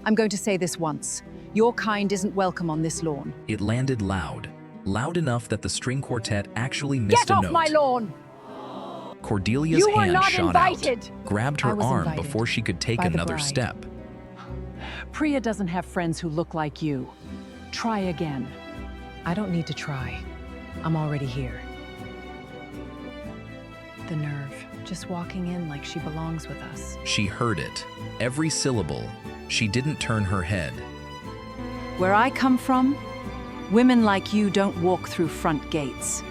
I'm going to say this once. Your kind isn't welcome on this lawn. It landed loud enough that the string quartet actually missed Get a off note. my lawn! Cordelia's You were hand not shot invited. out, grabbed I her was arm invited before she could take by the another bride. step. Priya doesn't have friends who look like you. Try again. I don't need to try. I'm already here. The nerve, just walking in like she belongs with us. She heard it, every syllable. She didn't turn her head. Where I come from, women like you don't walk through front gates.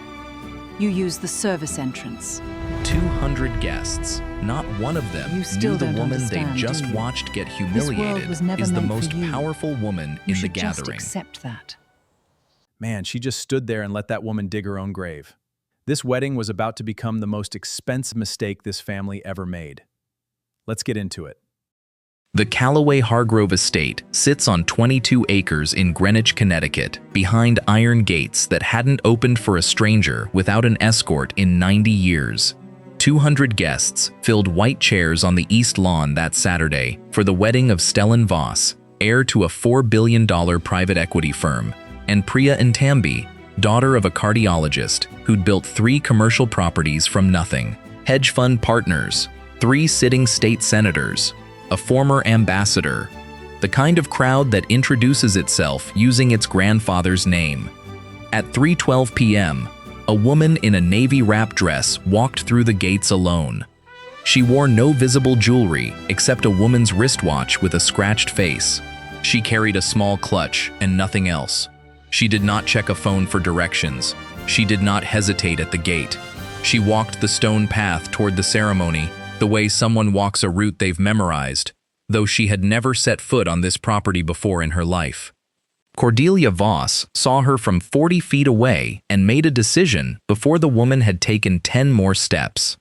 You use the service entrance. 200 guests. Not one of them You still knew the don't woman they understand, just do you? watched get This world humiliated was never is the meant for most you. powerful woman You in the should just gathering. accept that. Man, she just stood there and let that woman dig her own grave. This wedding was about to become the most expensive mistake this family ever made. Let's get into it. The Callaway Hargrove estate sits on 22 acres in Greenwich, Connecticut, behind iron gates that hadn't opened for a stranger without an escort in 90 years. 200 guests filled white chairs on the east lawn that Saturday for the wedding of Stellan Voss, heir to a $4 billion private equity firm, and Priya Intambi, daughter of a cardiologist who'd built 3 commercial properties from nothing, hedge fund partners, 3 sitting state senators, a former ambassador, the kind of crowd that introduces itself using its grandfather's name. At 3:12 p.m., a woman in a navy wrap dress walked through the gates alone. She wore no visible jewelry except a woman's wristwatch with a scratched face. She carried a small clutch and nothing else. She did not check a phone for directions. She did not hesitate at the gate. She walked the stone path toward the ceremony the way someone walks a route they've memorized, though she had never set foot on this property before in her life. Cordelia Voss saw her from 40 feet away and made a decision before the woman had taken 10 more steps.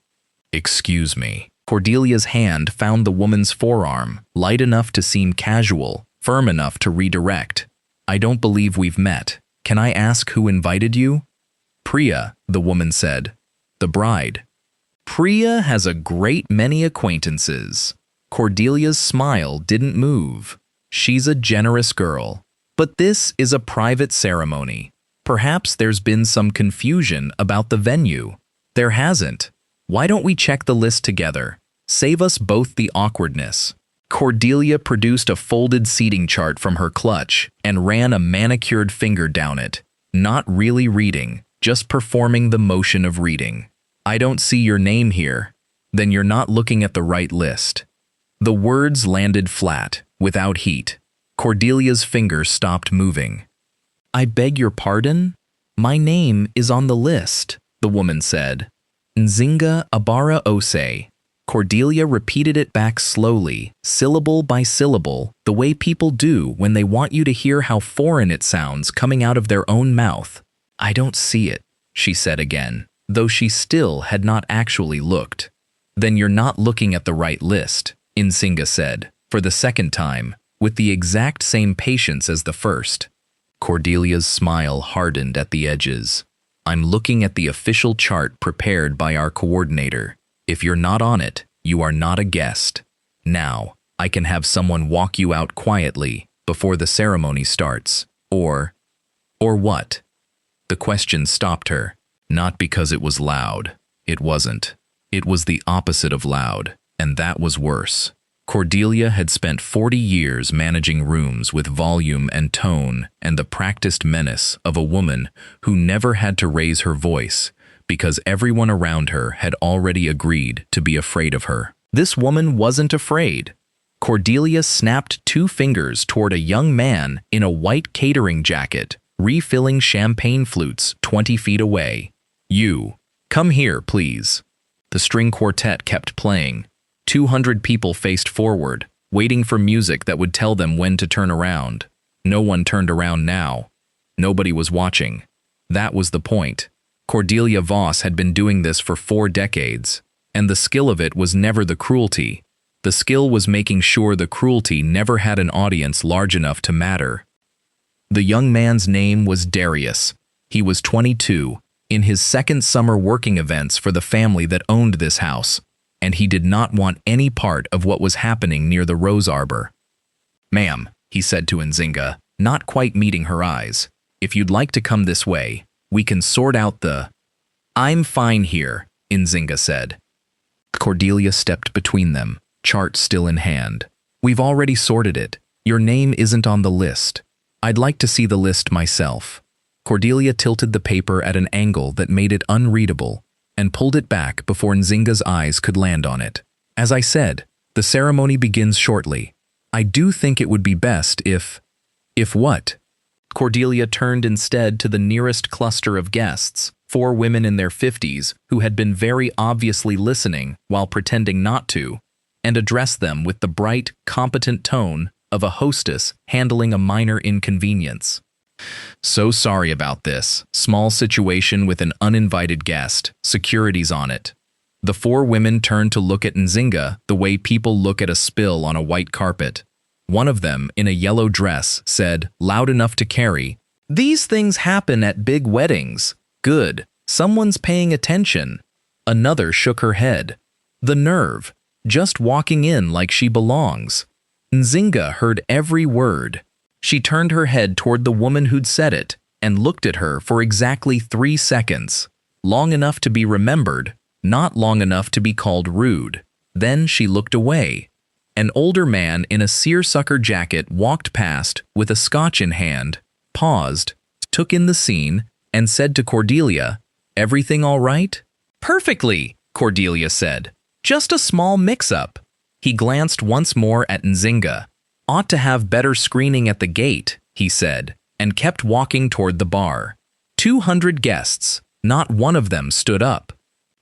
"Excuse me." Cordelia's hand found the woman's forearm, light enough to seem casual, firm enough to redirect. "I don't believe we've met. Can I ask who invited you?" "Priya," the woman said. "The bride." "Priya has a great many acquaintances." Cordelia's smile didn't move. "She's a generous girl. But this is a private ceremony. Perhaps there's been some confusion about the venue." "There hasn't. Why don't we check the list together? Save us both the awkwardness." Cordelia produced a folded seating chart from her clutch and ran a manicured finger down it, not really reading, just performing the motion of reading. "I don't see your name here." "Then you're not looking at the right list." The words landed flat, without heat. Cordelia's fingers stopped moving. "I beg your pardon? My name is on the list," the woman said. "Nzinga Abara Ose." Cordelia repeated it back slowly, syllable by syllable, the way people do when they want you to hear how foreign it sounds coming out of their own mouth. "I don't see it," she said again, though she still had not actually looked. "Then you're not looking at the right list," Nzinga said, for the second time, with the exact same patience as the first. Cordelia's smile hardened at the edges. "I'm looking at the official chart prepared by our coordinator. If you're not on it, you are not a guest. Now, I can have someone walk you out quietly before the ceremony starts. Or what?" The question stopped her, not because it was loud. It wasn't. It was the opposite of loud, and that was worse. Cordelia had spent 40 years managing rooms with volume and tone and the practiced menace of a woman who never had to raise her voice because everyone around her had already agreed to be afraid of her. This woman wasn't afraid. Cordelia snapped 2 fingers toward a young man in a white catering jacket, refilling champagne flutes 20 feet away. "You, come here, please." The string quartet kept playing. 200 people faced forward, waiting for music that would tell them when to turn around. No one turned around now. Nobody was watching. That was the point. Cordelia Voss had been doing this for 4 decades, and the skill of it was never the cruelty. The skill was making sure the cruelty never had an audience large enough to matter. The young man's name was Darius. He was 22, in his second summer working events for the family that owned this house, and he did not want any part of what was happening near the rose arbor. "Ma'am," he said to Nzinga, not quite meeting her eyes, "if you'd like to come this way, we can sort out the—" "I'm fine here," Nzinga said. Cordelia stepped between them, chart still in hand. "We've already sorted it. Your name isn't on the list. I'd like to see the list myself." Cordelia tilted the paper at an angle that made it unreadable and pulled it back before Nzinga's eyes could land on it. "As I said, the ceremony begins shortly. I do think it would be best if—" "If what?" Cordelia turned instead to the nearest cluster of guests, 4 women in their 50s who had been very obviously listening while pretending not to, and addressed them with the bright, competent tone of a hostess handling a minor inconvenience. "So sorry about this. Small situation with an uninvited guest. Security's on it." The 4 women turned to look at Nzinga the way people look at a spill on a white carpet. One of them, in a yellow dress, said, loud enough to carry, "These things happen at big weddings. Good. Someone's paying attention." Another shook her head. "The nerve. Just walking in like she belongs." Nzinga heard every word. She turned her head toward the woman who'd said it and looked at her for exactly 3 seconds. Long enough to be remembered, not long enough to be called rude. Then she looked away. An older man in a seersucker jacket walked past with a scotch in hand, paused, took in the scene, and said to Cordelia, "Everything all right?" "Perfectly," Cordelia said. "Just a small mix-up." He glanced once more at Nzinga. "Ought to have better screening at the gate," he said, and kept walking toward the bar. 200 guests. Not one of them stood up.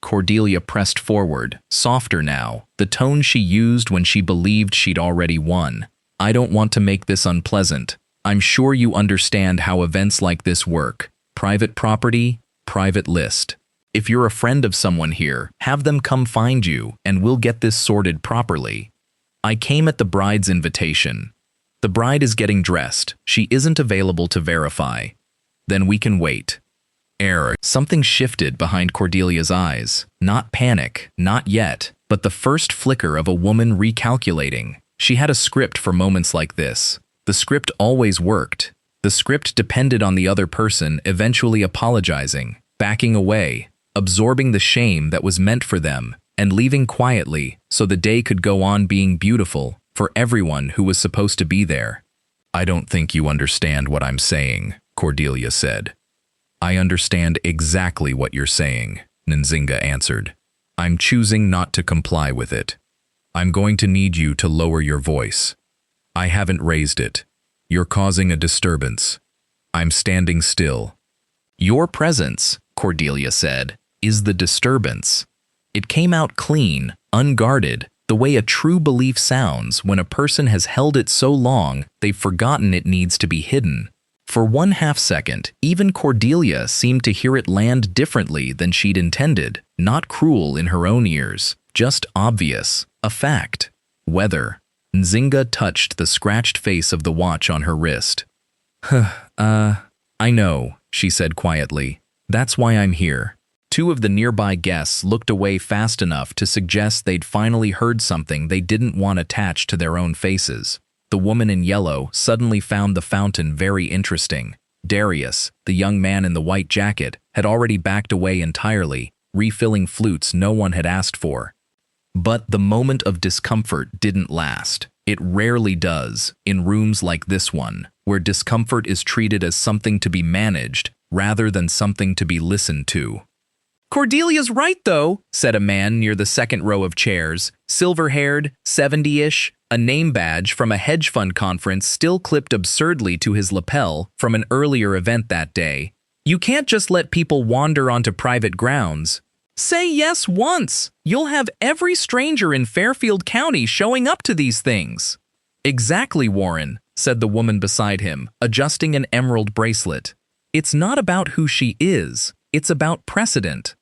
Cordelia pressed forward, softer now, the tone she used when she believed she'd already won. "I don't want to make this unpleasant. I'm sure you understand how events like this work. Private property, private list. If you're a friend of someone here, have them come find you, and we'll get this sorted properly. I came at the bride's invitation. The bride is getting dressed. She isn't available to verify. Then we can wait." Error. Something shifted behind Cordelia's eyes. Not panic, not yet, but the first flicker of a woman recalculating. She had a script for moments like this. The script always worked. The script depended on the other person eventually apologizing, backing away, absorbing the shame that was meant for them, and leaving quietly so the day could go on being beautiful for everyone who was supposed to be there. "I don't think you understand what I'm saying," Cordelia said. "I understand exactly what you're saying," Nzinga answered. "I'm choosing not to comply with it. I'm going to need you to lower your voice. I haven't raised it. You're causing a disturbance. I'm standing still." "Your presence," Cordelia said, "is the disturbance." It came out clean, unguarded, the way a true belief sounds when a person has held it so long they've forgotten it needs to be hidden. For 1/2 second, even Cordelia seemed to hear it land differently than she'd intended, not cruel in her own ears, just obvious, a fact. Weather. Nzinga touched the scratched face of the watch on her wrist. I know," she said quietly. "That's why I'm here." 2 of the nearby guests looked away fast enough to suggest they'd finally heard something they didn't want attached to their own faces. The woman in yellow suddenly found the fountain very interesting. Darius, the young man in the white jacket, had already backed away entirely, refilling flutes no one had asked for. But the moment of discomfort didn't last. It rarely does, in rooms like this one, where discomfort is treated as something to be managed rather than something to be listened to. "Cordelia's right, though," said a man near the second row of chairs, silver-haired, 70-ish, a name badge from a hedge fund conference still clipped absurdly to his lapel from an earlier event that day. "You can't just let people wander onto private grounds. Say yes once. You'll have every stranger in Fairfield County showing up to these things." "Exactly, Warren," said the woman beside him, adjusting an emerald bracelet. "It's not about who she is. It's about precedent."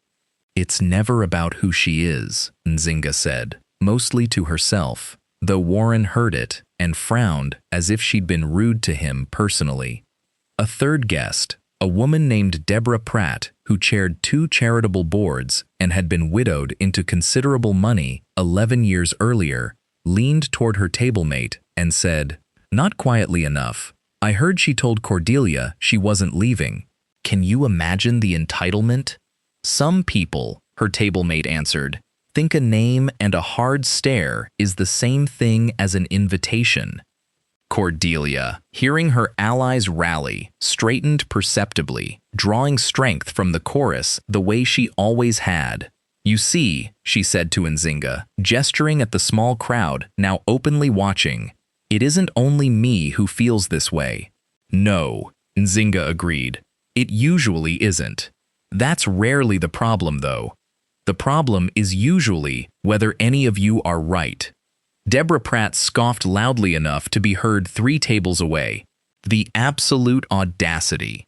"It's never about who she is," Nzinga said, mostly to herself, though Warren heard it and frowned as if she'd been rude to him personally. A third guest, a woman named Deborah Pratt, who chaired 2 charitable boards and had been widowed into considerable money 11 years earlier, leaned toward her table mate and said, Not quietly enough. I heard she told Cordelia she wasn't leaving. Can you imagine the entitlement? Some people, her table mate answered, think a name and a hard stare is the same thing as an invitation. Cordelia, hearing her allies rally, straightened perceptibly, drawing strength from the chorus the way she always had. You see, she said to Nzinga, gesturing at the small crowd now openly watching, it isn't only me who feels this way. No, Nzinga agreed. It usually isn't. That's rarely the problem, though. The problem is usually whether any of you are right. Deborah Pratt scoffed loudly enough to be heard 3 tables away. The absolute audacity.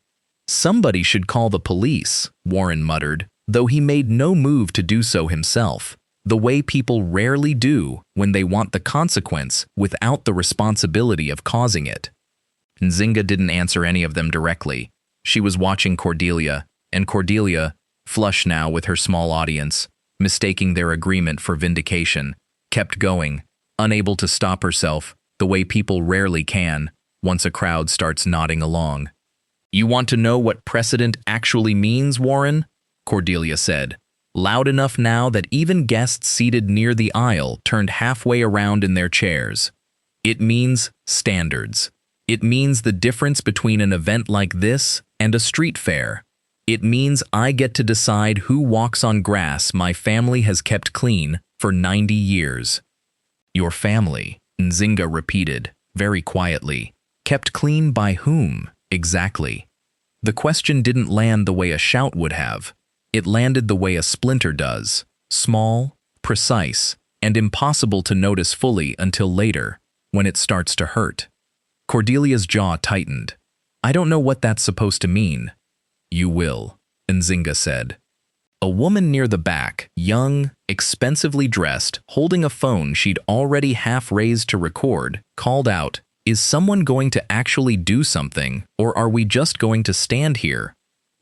Somebody should call the police, Warren muttered, though he made no move to do so himself, the way people rarely do when they want the consequence without the responsibility of causing it. Nzinga didn't answer any of them directly. She was watching Cordelia, and Cordelia, flush now with her small audience, mistaking their agreement for vindication, kept going, unable to stop herself the way people rarely can once a crowd starts nodding along. You want to know what precedent actually means, Warren? Cordelia said, loud enough now that even guests seated near the aisle turned halfway around in their chairs. It means standards. It means the difference between an event like this and a street fair. It means I get to decide who walks on grass my family has kept clean for 90 years. Your family, Nzinga repeated, very quietly. Kept clean by whom, exactly? The question didn't land the way a shout would have. It landed the way a splinter does, small, precise, and impossible to notice fully until later, when it starts to hurt. Cordelia's jaw tightened. I don't know what that's supposed to mean. You will, Nzinga said. A woman near the back, young, expensively dressed, holding a phone she'd already half raised to record, called out, Is someone going to actually do something, or are we just going to stand here?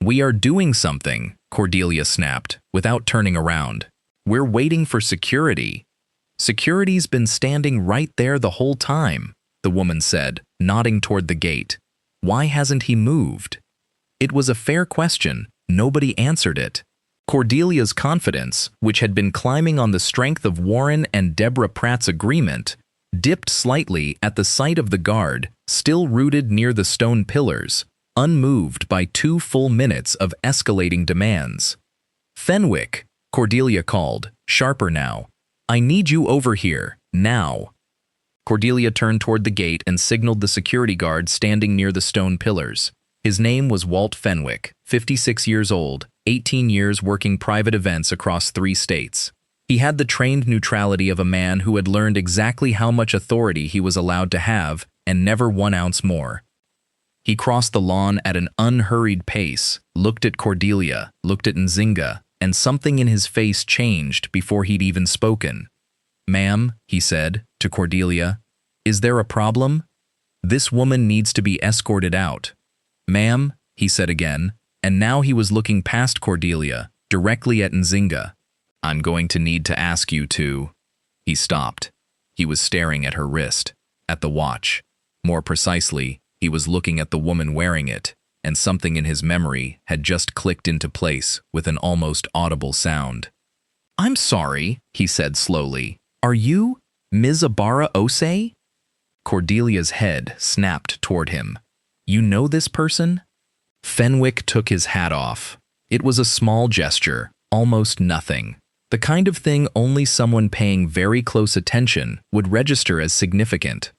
We are doing something, Cordelia snapped, without turning around. We're waiting for security. Security's been standing right there the whole time, the woman said, nodding toward the gate. Why hasn't he moved? It was a fair question. Nobody answered it. Cordelia's confidence, which had been climbing on the strength of Warren and Deborah Pratt's agreement, dipped slightly at the sight of the guard, still rooted near the stone pillars, unmoved by 2 full minutes of escalating demands. Fenwick, Cordelia called, sharper now. I need you over here, now. Cordelia turned toward the gate and signaled the security guard standing near the stone pillars. His name was Walt Fenwick, 56 years old, 18 years working private events across 3 states. He had the trained neutrality of a man who had learned exactly how much authority he was allowed to have and never 1 ounce more. He crossed the lawn at an unhurried pace, looked at Cordelia, looked at Nzinga, and something in his face changed before he'd even spoken. Ma'am, he said, to Cordelia, is there a problem? This woman needs to be escorted out. Ma'am, he said again, and now he was looking past Cordelia, directly at Nzinga. I'm going to need to ask you to... He stopped. He was staring at her wrist, at the watch. More precisely, he was looking at the woman wearing it, and something in his memory had just clicked into place with an almost audible sound. I'm sorry, he said slowly. Are you Ms. Abara Osei? Cordelia's head snapped toward him. You know this person? Fenwick took his hat off. It was a small gesture, almost nothing. The kind of thing only someone paying very close attention would register as significant.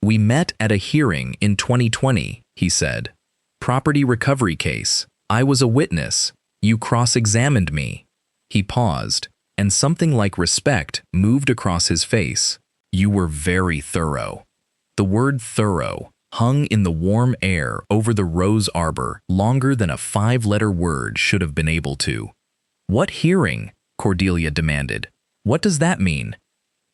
We met at a hearing in 2020, he said. Property recovery case. I was a witness. You cross-examined me. He paused, and something like respect moved across his face. You were very thorough. The word thorough hung in the warm air over the rose arbor longer than a 5-letter word should have been able to. What hearing? Cordelia demanded. What does that mean?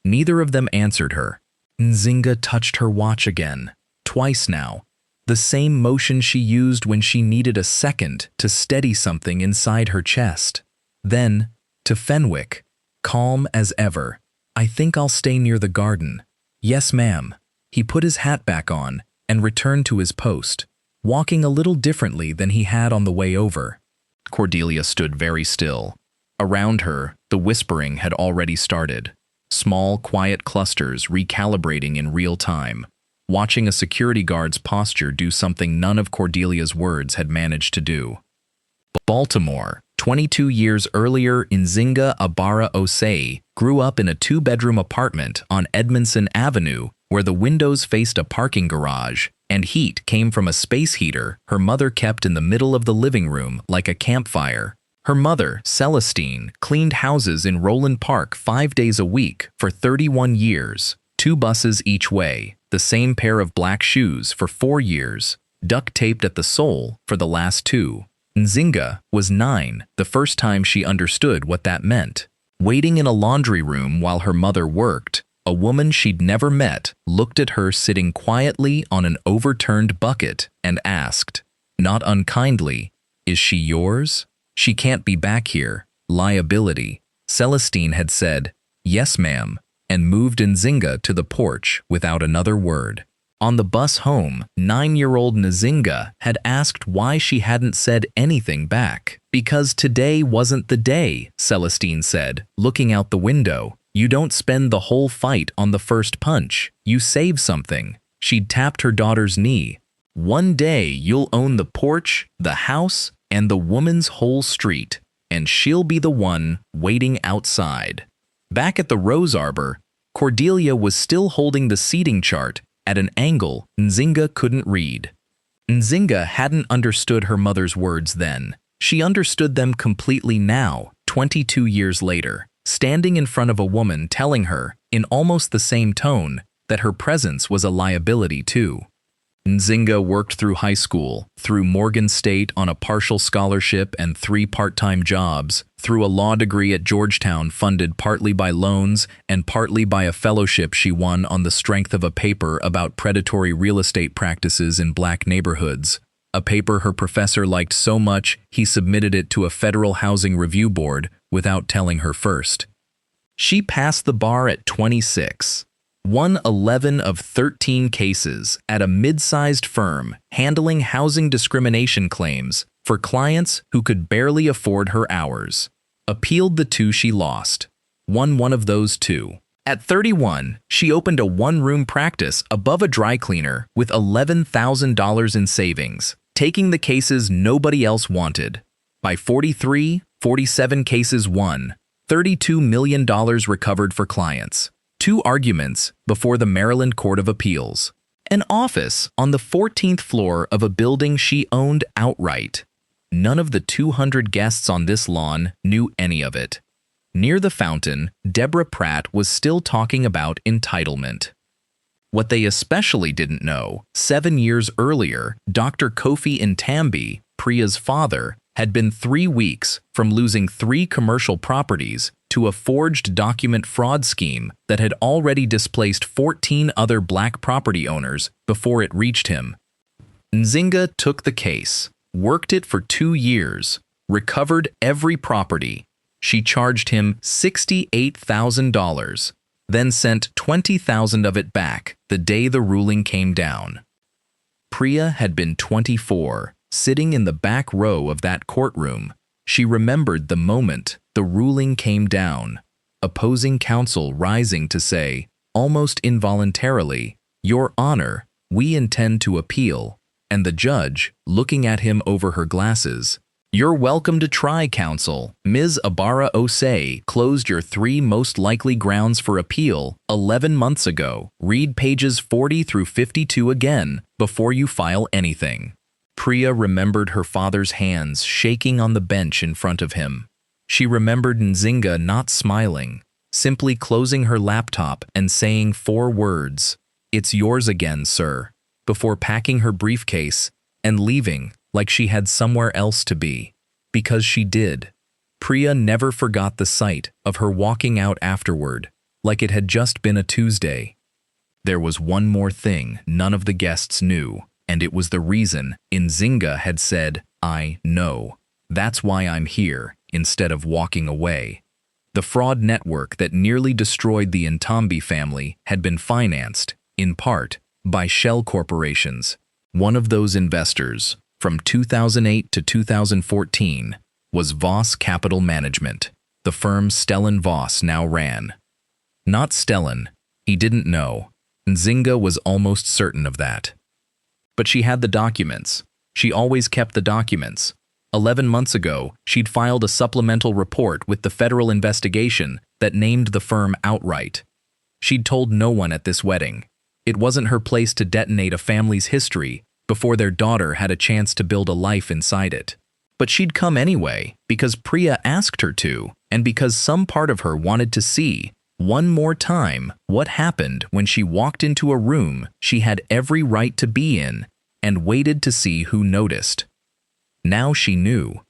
Neither of them answered her. Nzinga touched her watch again, twice now, the same motion she used when she needed a second to steady something inside her chest. Then, to Fenwick, calm as ever, I think I'll stay near the garden. Yes, ma'am. He put his hat back on and returned to his post, walking a little differently than he had on the way over. Cordelia stood very still. Around her, the whispering had already started. Small, quiet clusters recalibrating in real time, watching a security guard's posture do something none of Cordelia's words had managed to do. Baltimore, 22 years earlier, Nzinga Abara Osei grew up in a two-bedroom apartment on Edmondson Avenue where the windows faced a parking garage and heat came from a space heater her mother kept in the middle of the living room like a campfire. Her mother, Celestine, cleaned houses in Roland Park 5 days a week for 31 years, 2 buses each way, the same pair of black shoes for 4 years, duct-taped at the sole for the last 2. Nzinga was 9 the first time she understood what that meant. Waiting in a laundry room while her mother worked, a woman she'd never met looked at her sitting quietly on an overturned bucket and asked, not unkindly, "Is she yours? She can't be back here. Liability." Celestine had said, "Yes, ma'am," and moved Nzinga to the porch without another word. On the bus home, 9-year-old Nzinga had asked why she hadn't said anything back. "Because today wasn't the day," Celestine said, looking out the window. "You don't spend the whole fight on the first punch. You save something." She'd tapped her daughter's knee. "One day you'll own the porch, the house, and the woman's whole street, and she'll be the one waiting outside." Back at the Rose Arbor, Cordelia was still holding the seating chart at an angle Nzinga couldn't read. Nzinga hadn't understood her mother's words then. She understood them completely now, 22 years later, standing in front of a woman telling her, in almost the same tone, that her presence was a liability too. Nzinga worked through high school, through Morgan State on a partial scholarship and 3 part-time jobs, through a law degree at Georgetown funded partly by loans and partly by a fellowship she won on the strength of a paper about predatory real estate practices in black neighborhoods, a paper her professor liked so much he submitted it to a federal housing review board without telling her first. She passed the bar at 26. Won 11 of 13 cases at a mid-sized firm handling housing discrimination claims for clients who could barely afford her hours. Appealed the 2 she lost. Won one of those 2. At 31, she opened a 1-room practice above a dry cleaner with $11,000 in savings, taking the cases nobody else wanted. By 43, 47 cases won, $32 million recovered for clients. 2 arguments before the Maryland Court of Appeals. An office on the 14th floor of a building she owned outright. None of the 200 guests on this lawn knew any of it. Near the fountain, Deborah Pratt was still talking about entitlement. What they especially didn't know, 7 years earlier, Dr. Kofi Ntambi, Priya's father, had been 3 weeks from losing 3 commercial properties to a forged document fraud scheme that had already displaced 14 other black property owners before it reached him. Nzinga took the case, worked it for 2 years, recovered every property. She charged him $68,000, then sent $20,000 of it back the day the ruling came down. Priya had been 24, sitting in the back row of that courtroom. She remembered the moment the ruling came down, opposing counsel rising to say, almost involuntarily, "Your Honor, we intend to appeal," and the judge, looking at him over her glasses, "You're welcome to try, counsel. Ms. Abara Osei closed your 3 most likely grounds for appeal 11 months ago. Read pages 40 through 52 again before you file anything." Priya remembered her father's hands shaking on the bench in front of him. She remembered Nzinga not smiling, simply closing her laptop and saying 4 words, "It's yours again, sir," before packing her briefcase and leaving like she had somewhere else to be. Because she did. Priya never forgot the sight of her walking out afterward, like it had just been a Tuesday. There was one more thing none of the guests knew, and it was the reason Nzinga had said, "I know. That's why I'm here," instead of walking away. The fraud network that nearly destroyed the Ntambi family had been financed, in part, by shell corporations. One of those investors, from 2008 to 2014, was Voss Capital Management, the firm Stellan Voss now ran. Not Stellan, he didn't know. Nzinga was almost certain of that. But she had the documents. She always kept the documents. 11 months ago, she'd filed a supplemental report with the federal investigation that named the firm outright. She'd told no one at this wedding. It wasn't her place to detonate a family's history before their daughter had a chance to build a life inside it. But she'd come anyway because Priya asked her to, and because some part of her wanted to see, one more time, what happened when she walked into a room she had every right to be in and waited to see who noticed. Now she knew.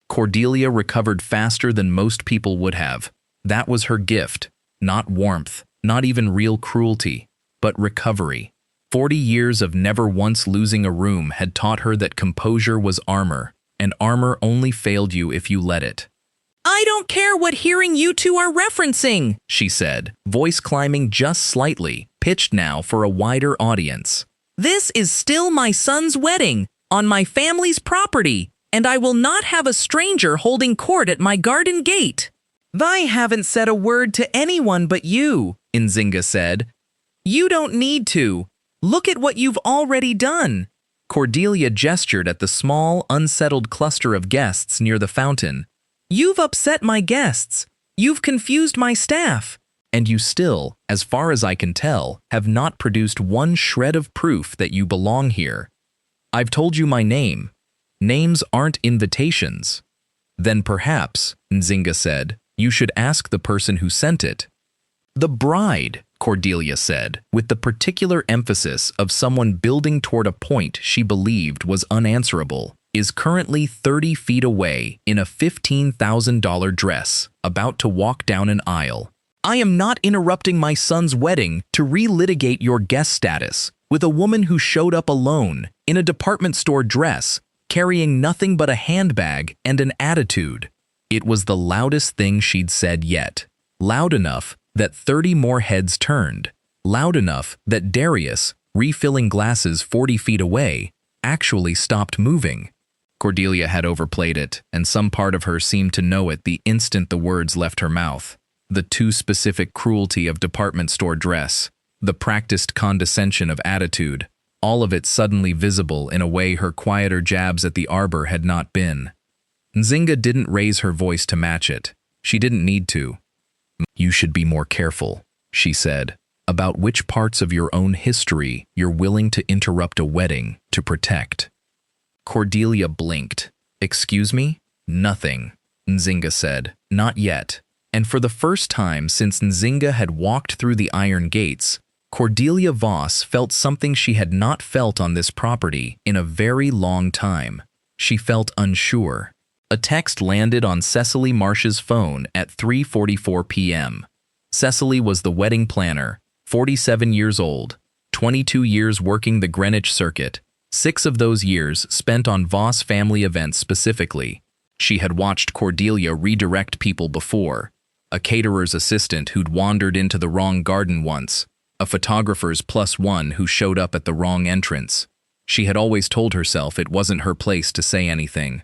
Cordelia recovered faster than most people would have. That was her gift, not warmth, not even real cruelty, but recovery. 40 years of never once losing a room had taught her that composure was armor, and armor only failed you if you let it. "I don't care what hearing you two are referencing," she said, voice climbing just slightly, pitched now for a wider audience. "This is still my son's wedding, on my family's property, and I will not have a stranger holding court at my garden gate." "I haven't said a word to anyone but you," Nzinga said. "You don't need to. Look at what you've already done." Cordelia gestured at the small, unsettled cluster of guests near the fountain. "You've upset my guests. You've confused my staff. And you still, as far as I can tell, have not produced one shred of proof that you belong here. I've told you my name. Names aren't invitations." "Then perhaps," Nzinga said, "you should ask the person who sent it." "The bride," Cordelia said, with the particular emphasis of someone building toward a point she believed was unanswerable, "is currently 30 feet away in a $15,000 dress, about to walk down an aisle. I am not interrupting my son's wedding to relitigate your guest status with a woman who showed up alone in a department store dress, carrying nothing but a handbag and an attitude." It was the loudest thing she'd said yet. Loud enough that 30 more heads turned. Loud enough that Darius, refilling glasses 40 feet away, actually stopped moving. Cordelia had overplayed it, and some part of her seemed to know it the instant the words left her mouth. The too specific cruelty of department store dress, the practiced condescension of attitude, all of it suddenly visible in a way her quieter jabs at the arbor had not been. Nzinga didn't raise her voice to match it. She didn't need to. "You should be more careful," she said, "about which parts of your own history you're willing to interrupt a wedding to protect." Cordelia blinked. "Excuse me?" "Nothing," Nzinga said. "Not yet." And for the first time since Nzinga had walked through the iron gates, Cordelia Voss felt something she had not felt on this property in a very long time. She felt unsure. A text landed on Cecily Marsh's phone at 3:44 p.m. Cecily was the wedding planner, 47 years old, 22 years working the Greenwich circuit, 6 of those years spent on Voss family events specifically. She had watched Cordelia redirect people before. A caterer's assistant who'd wandered into the wrong garden once, a photographer's +1 who showed up at the wrong entrance. She had always told herself it wasn't her place to say anything.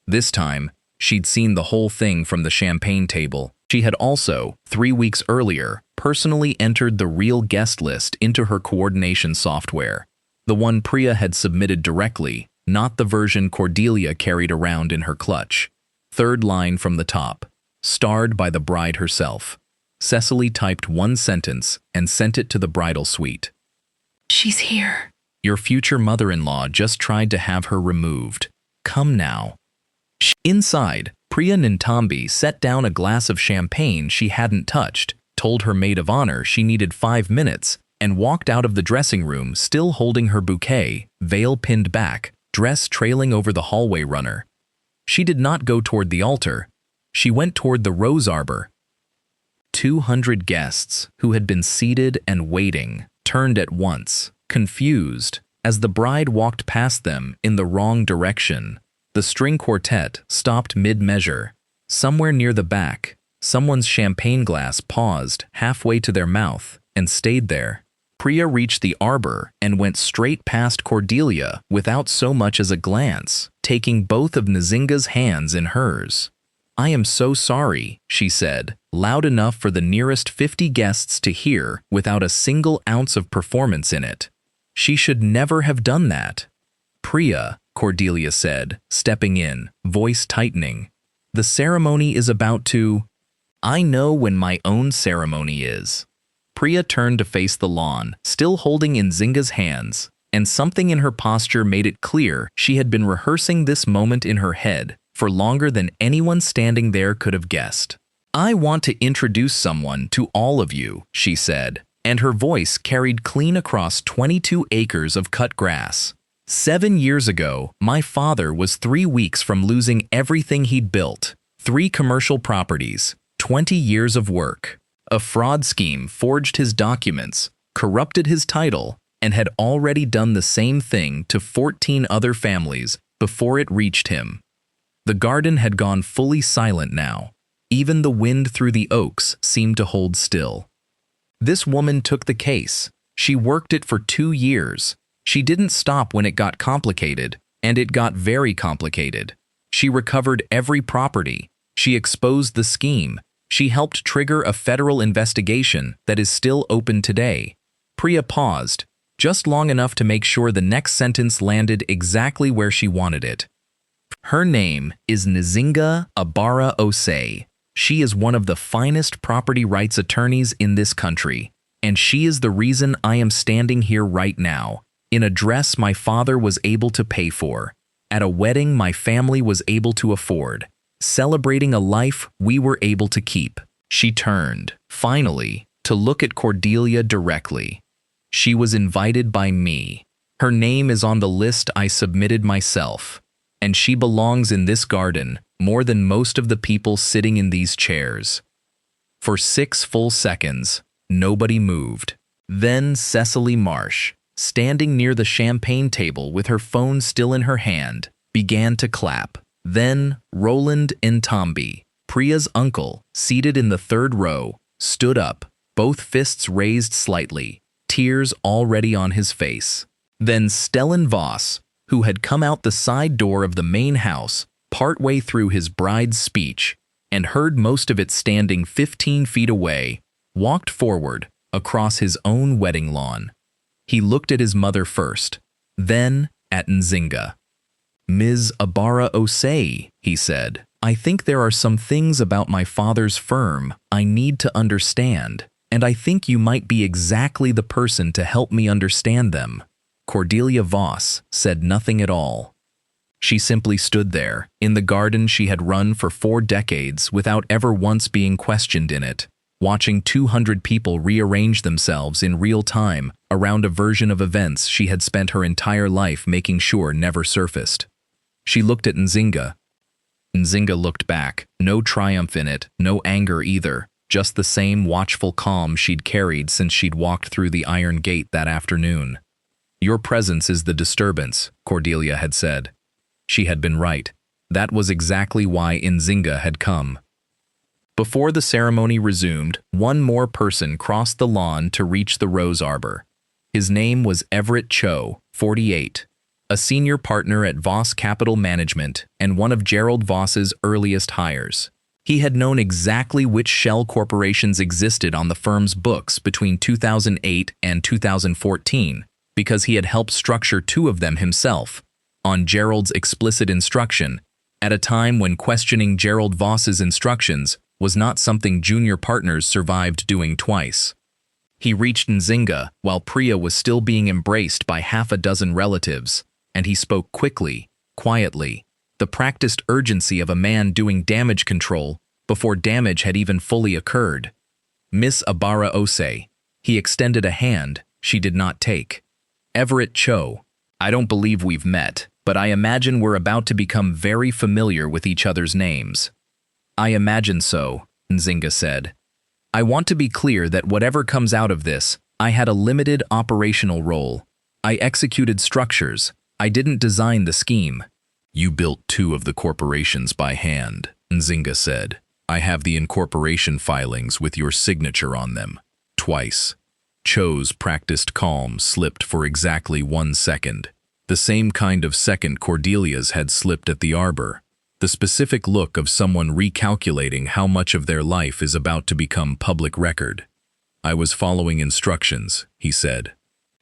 This time, she'd seen the whole thing from the champagne table. She had also, 3 weeks earlier, personally entered the real guest list into her coordination software, the one Priya had submitted directly, not the version Cordelia carried around in her clutch. Third line from the top, starred by the bride herself. Cecily typed one sentence and sent it to the bridal suite. "She's here. Your future mother-in-law just tried to have her removed. Come now." Inside, Priya Nintambi set down a glass of champagne she hadn't touched, told her maid of honor she needed 5 minutes, and walked out of the dressing room still holding her bouquet, veil pinned back, dress trailing over the hallway runner. She did not go toward the altar. She went toward the rose arbor. 200 guests, who had been seated and waiting, turned at once, confused, as the bride walked past them in the wrong direction. The string quartet stopped mid-measure. Somewhere near the back, someone's champagne glass paused halfway to their mouth and stayed there. Priya reached the arbor and went straight past Cordelia without so much as a glance, taking both of Nzinga's hands in hers. "I am so sorry," she said, loud enough for the nearest 50 guests to hear without a single ounce of performance in it. "She should never have done that." "Priya," Cordelia said, stepping in, voice tightening, "the ceremony is about to—" "I know when my own ceremony is." Priya turned to face the lawn, still holding Nzinga's hands, and something in her posture made it clear she had been rehearsing this moment in her head for longer than anyone standing there could have guessed. "I want to introduce someone to all of you," she said, and her voice carried clean across 22 acres of cut grass. 7 years ago, my father was 3 weeks from losing everything he'd built. 3 commercial properties, 20 years of work. A fraud scheme forged his documents, corrupted his title, and had already done the same thing to 14 other families before it reached him. The garden had gone fully silent now. Even the wind through the oaks seemed to hold still. This woman took the case. She worked it for 2 years. She didn't stop when it got complicated, and it got very complicated. She recovered every property. She exposed the scheme. She helped trigger a federal investigation that is still open today. Priya paused, just long enough to make sure the next sentence landed exactly where she wanted it. "Her name is Nzinga Abara Osei. She is one of the finest property rights attorneys in this country, and she is the reason I am standing here right now, in a dress my father was able to pay for, at a wedding my family was able to afford, celebrating a life we were able to keep." She turned, finally, to look at Cordelia directly. "She was invited by me. Her name is on the list I submitted myself, and she belongs in this garden more than most of the people sitting in these chairs." For 6 full seconds, nobody moved. Then Cecily Marsh, standing near the champagne table with her phone still in her hand, began to clap. Then Roland Ntambi, Priya's uncle, seated in the 3rd row, stood up, both fists raised slightly, tears already on his face. Then Stellan Voss, who had come out the side door of the main house partway through his bride's speech and heard most of it standing 15 feet away, walked forward across his own wedding lawn. He looked at his mother first, then at Nzinga. "Ms. Abara Osei," he said, "I think there are some things about my father's firm I need to understand, and I think you might be exactly the person to help me understand them." Cordelia Voss said nothing at all. She simply stood there, in the garden she had run for 4 decades without ever once being questioned in it, watching 200 people rearrange themselves in real time around a version of events she had spent her entire life making sure never surfaced. She looked at Nzinga. Nzinga looked back, no triumph in it, no anger either, just the same watchful calm she'd carried since she'd walked through the iron gate that afternoon. "Your presence is the disturbance," Cordelia had said. She had been right. That was exactly why Nzinga had come. Before the ceremony resumed, one more person crossed the lawn to reach the rose arbor. His name was Everett Cho, 48. A senior partner at Voss Capital Management and one of Gerald Voss's earliest hires. He had known exactly which shell corporations existed on the firm's books between 2008 and 2014 because he had helped structure 2 of them himself, on Gerald's explicit instruction, at a time when questioning Gerald Voss's instructions was not something junior partners survived doing twice. He reached Nzinga while Priya was still being embraced by 6 relatives, and he spoke quickly, quietly, the practiced urgency of a man doing damage control before damage had even fully occurred. "Miss Abara Osei." He extended a hand she did not take. "Everett Cho, I don't believe we've met, but I imagine we're about to become very familiar with each other's names." "I imagine so," Nzinga said. "I want to be clear that whatever comes out of this, I had a limited operational role. I executed structures. I didn't design the scheme." "You built 2 of the corporations by hand," Nzinga said. "I have the incorporation filings with your signature on them. Twice." Cho's practiced calm slipped for exactly 1 second. The same kind of second Cordelia's had slipped at the arbor. The specific look of someone recalculating how much of their life is about to become public record. "I was following instructions," he said.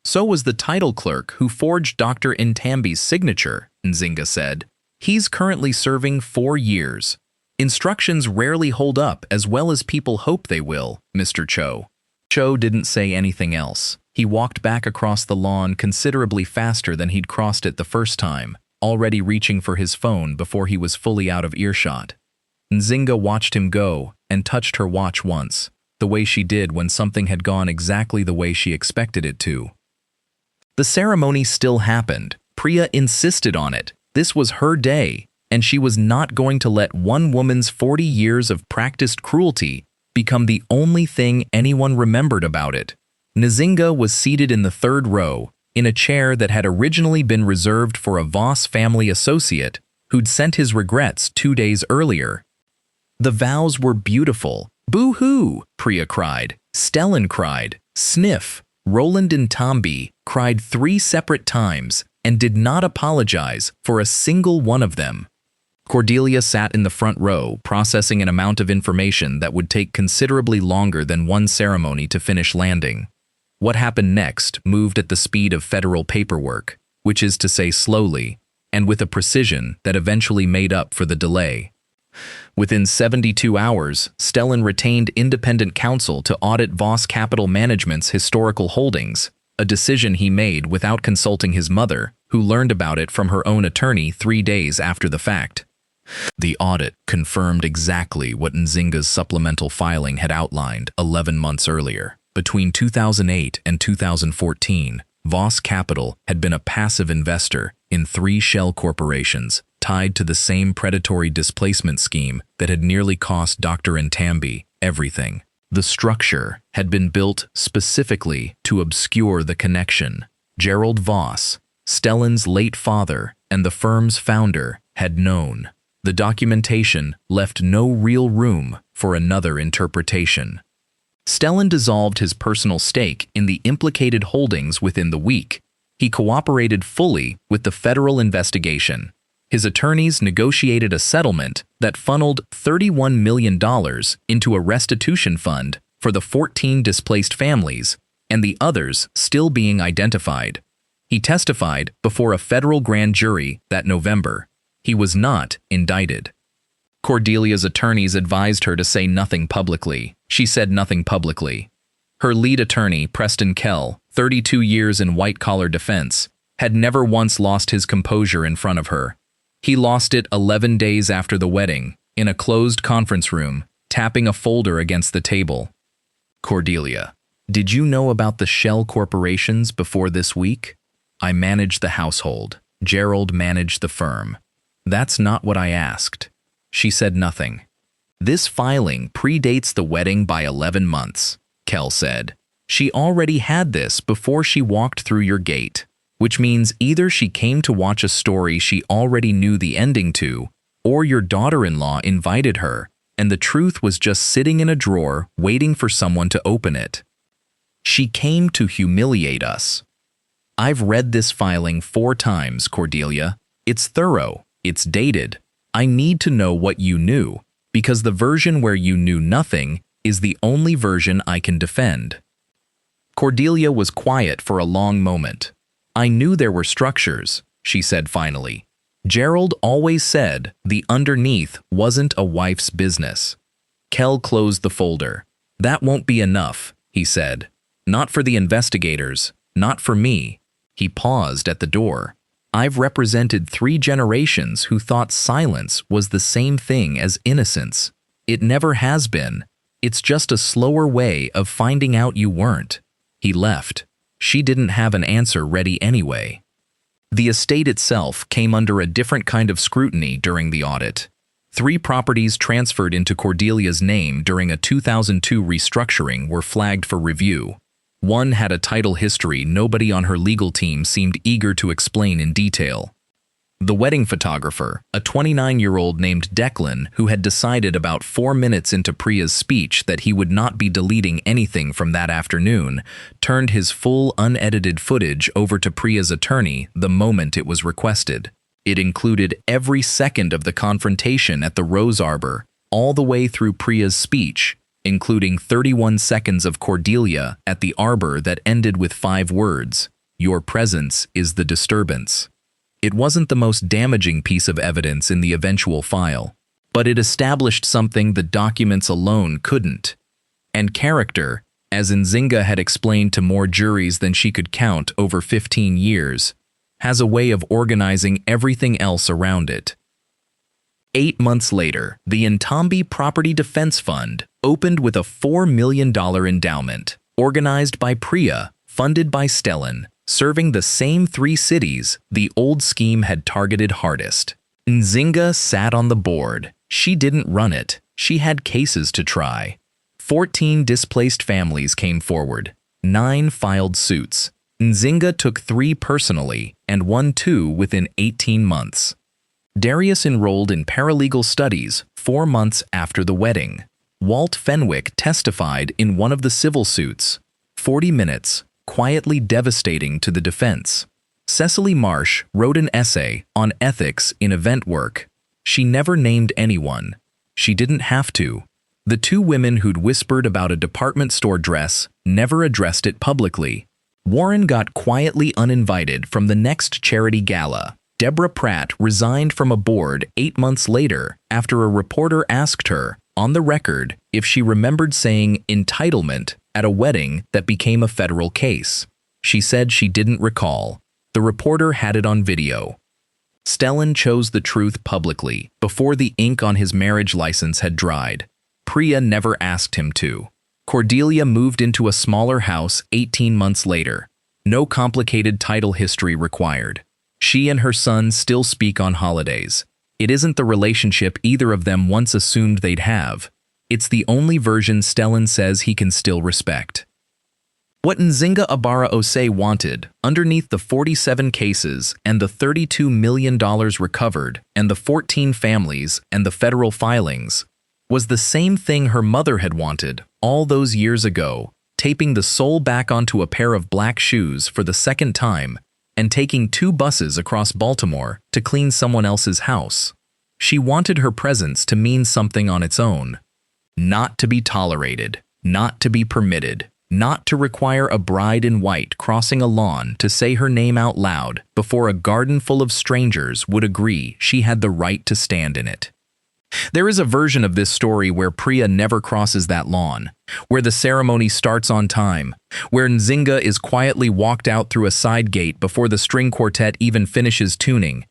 "So was the title clerk who forged Dr. Ntambi's signature," Nzinga said. "He's currently serving 4 years. Instructions rarely hold up as well as people hope they will, Mr. Cho." Cho didn't say anything else. He walked back across the lawn considerably faster than he'd crossed it the first time, already reaching for his phone before he was fully out of earshot. Nzinga watched him go and touched her watch once, the way she did when something had gone exactly the way she expected it to. The ceremony still happened. Priya insisted on it. This was her day, and she was not going to let one woman's 40 years of practiced cruelty become the only thing anyone remembered about it. Nzinga was seated in the 3rd row, in a chair that had originally been reserved for a Voss family associate who'd sent his regrets 2 days earlier. The vows were beautiful. "Boo-hoo!" Priya cried. Stellan cried. Sniff. Roland Ntambi cried 3 separate times and did not apologize for a single one of them. Cordelia sat in the front row, processing an amount of information that would take considerably longer than one ceremony to finish landing. What happened next moved at the speed of federal paperwork, which is to say slowly, and with a precision that eventually made up for the delay. Within 72 hours, Stellan retained independent counsel to audit Voss Capital Management's historical holdings, a decision he made without consulting his mother, who learned about it from her own attorney 3 days after the fact. The audit confirmed exactly what Nzinga's supplemental filing had outlined 11 months earlier. Between 2008 and 2014, Voss Capital had been a passive investor in 3 shell corporations tied to the same predatory displacement scheme that had nearly cost Dr. Ntambi everything. The structure had been built specifically to obscure the connection. Gerald Voss, Stellan's late father and the firm's founder, had known. The documentation left no real room for another interpretation. Stellan dissolved his personal stake in the implicated holdings within the week. He cooperated fully with the federal investigation. His attorneys negotiated a settlement that funneled $31 million into a restitution fund for the 14 displaced families and the others still being identified. He testified before a federal grand jury that November. He was not indicted. Cordelia's attorneys advised her to say nothing publicly. She said nothing publicly. Her lead attorney, Preston Kell, 32 years in white-collar defense, had never once lost his composure in front of her. He lost it 11 days after the wedding, in a closed conference room, tapping a folder against the table. "Cordelia, did you know about the shell corporations before this week? I managed the household. Gerald managed the firm. That's not what I asked." She said nothing. "This filing predates the wedding by 11 months, Kell said. "She already had this before she walked through your gate, which means either she came to watch a story she already knew the ending to, or your daughter-in-law invited her, and the truth was just sitting in a drawer waiting for someone to open it. She came to humiliate us." "I've read this filing 4 times, Cordelia. It's thorough. It's dated. I need to know what you knew, because the version where you knew nothing is the only version I can defend." Cordelia was quiet for a long moment. "I knew there were structures," she said finally. "Gerald always said the underneath wasn't a wife's business." Kell closed the folder. "That won't be enough," he said. "Not for the investigators, not for me." He paused at the door. "I've represented 3 generations who thought silence was the same thing as innocence. It never has been. It's just a slower way of finding out you weren't." He left. She didn't have an answer ready anyway. The estate itself came under a different kind of scrutiny during the audit. 3 properties transferred into Cordelia's name during a 2002 restructuring were flagged for review. One had a title history nobody on her legal team seemed eager to explain in detail. The wedding photographer, a 29-year-old named Declan, who had decided about 4 minutes into Priya's speech that he would not be deleting anything from that afternoon, turned his full unedited footage over to Priya's attorney the moment it was requested. It included every second of the confrontation at the Rose Arbor, all the way through Priya's speech, including 31 seconds of Cordelia at the arbor that ended with 5 words, "Your presence is the disturbance." It wasn't the most damaging piece of evidence in the eventual file, but it established something the documents alone couldn't. And character, as Nzinga had explained to more juries than she could count over 15 years, has a way of organizing everything else around it. 8 months later, the Ntambi Property Defense Fund opened with a $4 million endowment, organized by Priya, funded by Stellan, serving the same 3 cities the old scheme had targeted hardest. Nzinga sat on the board. She didn't run it. She had cases to try. 14 displaced families came forward. 9 filed suits. Nzinga took 3 personally and won 2 within 18 months. Darius enrolled in paralegal studies 4 months after the wedding. Walt Fenwick testified in one of the civil suits. 40 minutes, quietly devastating to the defense. Cecily Marsh wrote an essay on ethics in event work. She never named anyone. She didn't have to. The 2 women who'd whispered about a department store dress never addressed it publicly. Warren got quietly uninvited from the next charity gala. Deborah Pratt resigned from a board 8 months later after a reporter asked her, on the record, if she remembered saying entitlement at a wedding that became a federal case. She said she didn't recall. The reporter had it on video. Stellan chose the truth publicly before the ink on his marriage license had dried. Priya never asked him to. Cordelia moved into a smaller house 18 months later. No complicated title history required. She and her son still speak on holidays. It isn't the relationship either of them once assumed they'd have. It's the only version Stellan says he can still respect. What Nzinga Abara Osei wanted, underneath the 47 cases and the $32 million recovered and the 14 families and the federal filings, was the same thing her mother had wanted all those years ago, taping the sole back onto a pair of black shoes for the second time and taking 2 buses across Baltimore to clean someone else's house. She wanted her presence to mean something on its own. Not to be tolerated, not to be permitted, not to require a bride in white crossing a lawn to say her name out loud before a garden full of strangers would agree she had the right to stand in it. There is a version of this story where Priya never crosses that lawn, where the ceremony starts on time, where Nzinga is quietly walked out through a side gate before the string quartet even finishes tuning,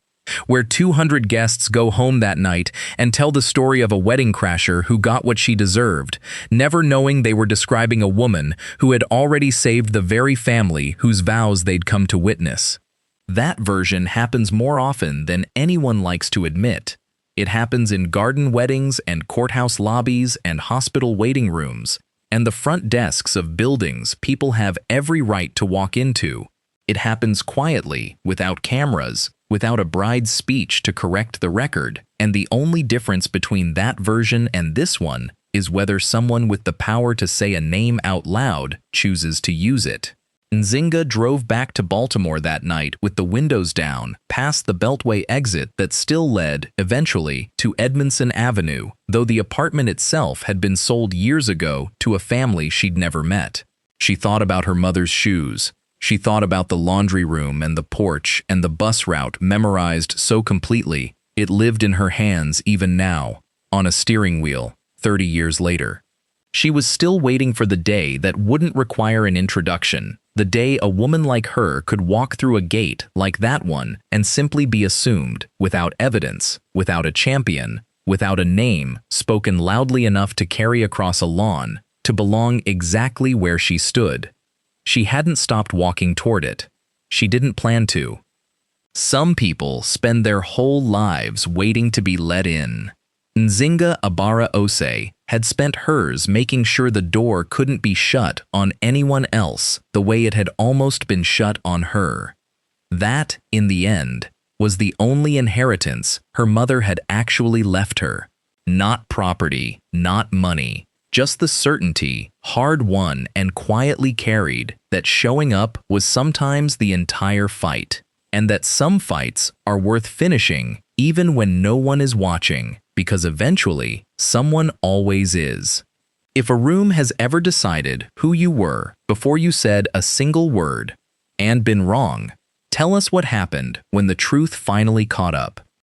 where 200 guests go home that night and tell the story of a wedding crasher who got what she deserved, never knowing they were describing a woman who had already saved the very family whose vows they'd come to witness. That version happens more often than anyone likes to admit. It happens in garden weddings and courthouse lobbies and hospital waiting rooms and the front desks of buildings people have every right to walk into. It happens quietly, without cameras, without a bride's speech to correct the record, and the only difference between that version and this one is whether someone with the power to say a name out loud chooses to use it. Nzinga drove back to Baltimore that night with the windows down, past the Beltway exit that still led, eventually, to Edmondson Avenue, though the apartment itself had been sold years ago to a family she'd never met. She thought about her mother's shoes. She thought about the laundry room and the porch and the bus route memorized so completely it lived in her hands even now, on a steering wheel, 30 years later. She was still waiting for the day that wouldn't require an introduction, the day a woman like her could walk through a gate like that one and simply be assumed, without evidence, without a champion, without a name spoken loudly enough to carry across a lawn, to belong exactly where she stood. She hadn't stopped walking toward it. She didn't plan to. Some people spend their whole lives waiting to be let in. Nzinga Abara Osei had spent hers making sure the door couldn't be shut on anyone else the way it had almost been shut on her. That, in the end, was the only inheritance her mother had actually left her. Not property, not money, just the certainty, hard-won and quietly carried, that showing up was sometimes the entire fight, and that some fights are worth finishing even when no one is watching, because eventually someone always is. If a room has ever decided who you were before you said a single word and been wrong, tell us what happened when the truth finally caught up.